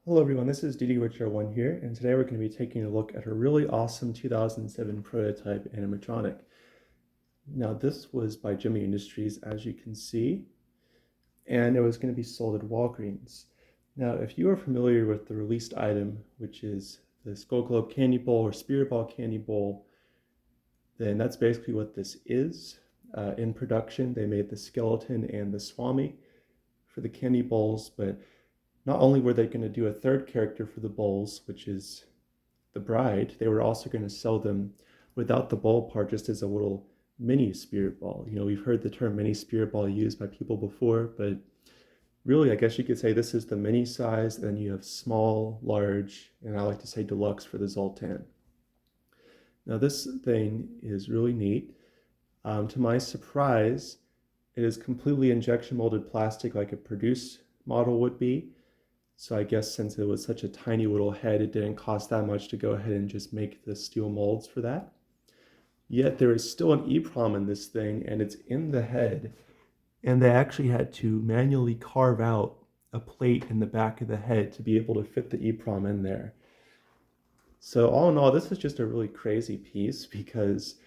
Hello everyone, this is DDWitcher1 here, and today we're going to be taking a look at a really awesome 2007 prototype animatronic. Now this was by Gemmy Industries, as you can see, and it was going to be sold at Walgreens. Now if you are familiar with the released item, which is the Skull Globe Candy Bowl or Spirit Ball Candy Bowl, then that's basically what this is. In production, they made the skeleton and the Swami for the candy bowls, but not only were they going to do a third character for the bowls, which is the bride, they were also going to sell them without the bowl part, just as a little mini spirit ball. You know, we've heard the term mini spirit ball used by people before, but really, I guess you could say this is the mini size, and you have small, large, and I like to say deluxe for the Zoltan. Now this thing is really neat. To my surprise, it is completely injection molded plastic like a produced model would be. So I guess since it was such a tiny little head, it didn't cost that much to go ahead and just make the steel molds for that. Yet there is still an EEPROM in this thing, and it's in the head. And they actually had to manually carve out a plate in the back of the head to be able to fit the EEPROM in there. So all in all, this is just a really crazy piece because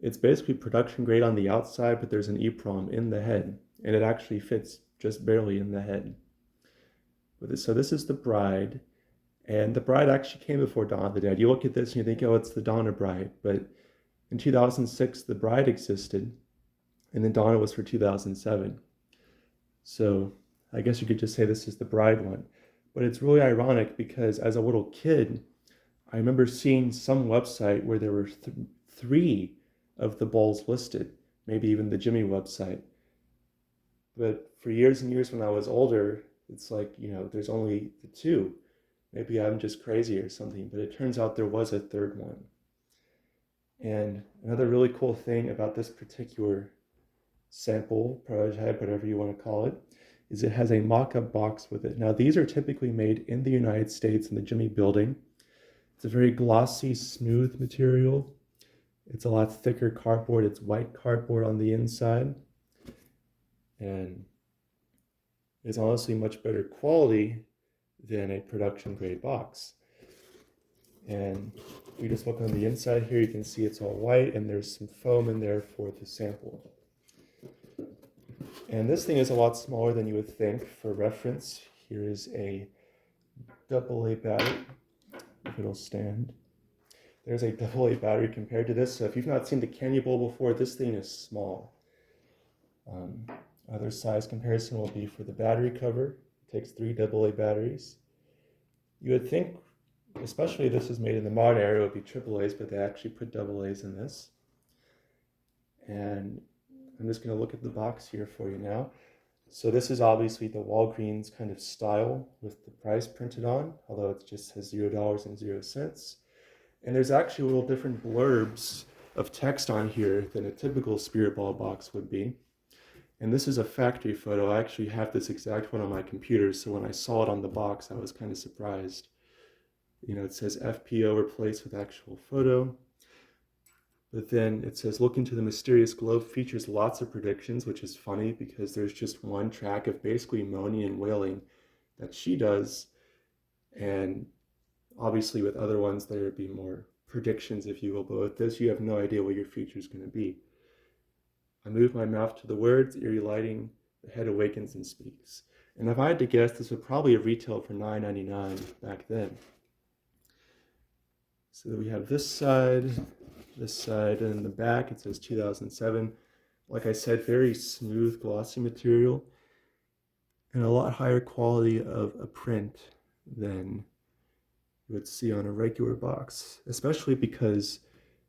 it's basically production grade on the outside, but there's an EEPROM in the head, and it actually fits just barely in the head. So this is the bride, and the bride actually came before Dawn of the Dead. You look at this and you think, oh, it's the Dawn of Bride, but in 2006, the bride existed, and then Dawn was for 2007. So I guess you could just say this is the bride one. But it's really ironic because as a little kid, I remember seeing some website where there were three of the bowls listed, maybe even the Gemmy website. But for years and years when I was older, it's like, you know, there's only the two. Maybe I'm just crazy or something, but it turns out there was a third one. And another really cool thing about this particular sample, prototype, whatever you want to call it, is it has a mock-up box with it. Now, these are typically made in the United States in the Gemmy building. It's a very glossy, smooth material. It's a lot thicker cardboard. It's white cardboard on the inside. And it's honestly much better quality than a production grade box. And if we just look on the inside here, you can see it's all white and there's some foam in there for the sample. And this thing is a lot smaller than you would think. For reference, here is a AA battery, if it'll stand. There's a AA battery compared to this. So if you've not seen the candy bowl before, this thing is small. Other size comparison will be for the battery cover. It takes 3 AA batteries. You would think, especially if this is made in the modern era, it would be AAAs, but they actually put AAs in this. And I'm just going to look at the box here for you now. So this is obviously the Walgreens kind of style with the price printed on, although it just says $0.00. And there's actually little different blurbs of text on here than a typical Spirit Ball box would be. And this is a factory photo. I actually have this exact one on my computer, so when I saw it on the box, I was kind of surprised. You know, it says FPO replaced with actual photo. But then it says, look into the mysterious globe, features lots of predictions, which is funny because there's just one track of basically moaning and wailing that she does. And obviously with other ones, there would be more predictions, if you will. But with this, you have no idea what your future is going to be. I move my mouth to the words, eerie lighting, the head awakens and speaks. And if I had to guess, this would probably have retailed for $9.99 back then. So we have this side, and in the back it says 2007. Like I said, very smooth, glossy material, and a lot higher quality of a print than you would see on a regular box, especially because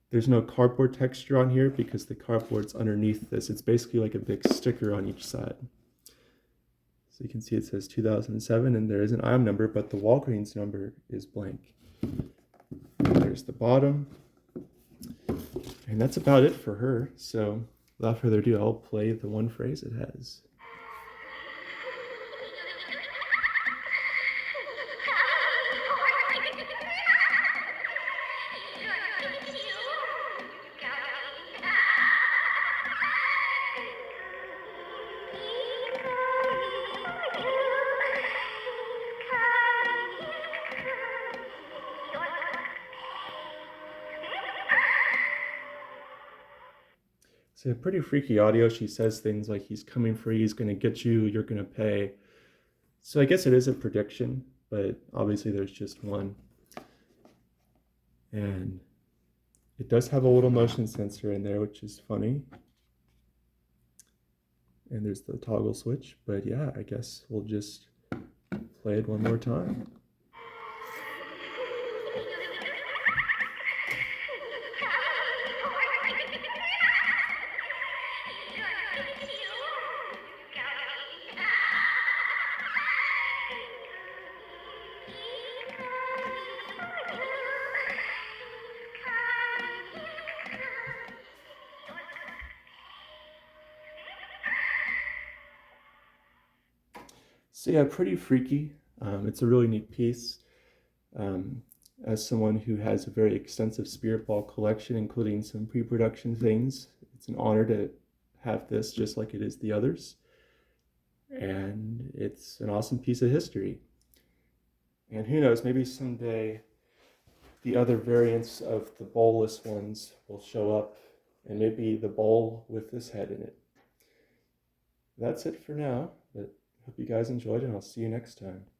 there's no cardboard texture on here because the cardboard's underneath this. It's basically like a big sticker on each side. So you can see it says 2007 and there is an IM number, but the Walgreens number is blank. There's the bottom. And that's about it for her. So without further ado, I'll play the one phrase it has. So pretty freaky audio. She says things like he's coming for you, he's going to get you, you're going to pay. So I guess it is a prediction, but obviously there's just one. And it does have a little motion sensor in there, which is funny. And there's the toggle switch, but yeah, I guess we'll just play it one more time. So yeah, pretty freaky. It's a really neat piece. Um, as someone who has a very extensive spirit ball collection, including some pre-production things, it's an honor to have this just like it is the others. And it's an awesome piece of history. And who knows, maybe someday the other variants of the bowlless ones will show up, and maybe the bowl with this head in it. That's it for now, but hope you guys enjoyed, and I'll see you next time.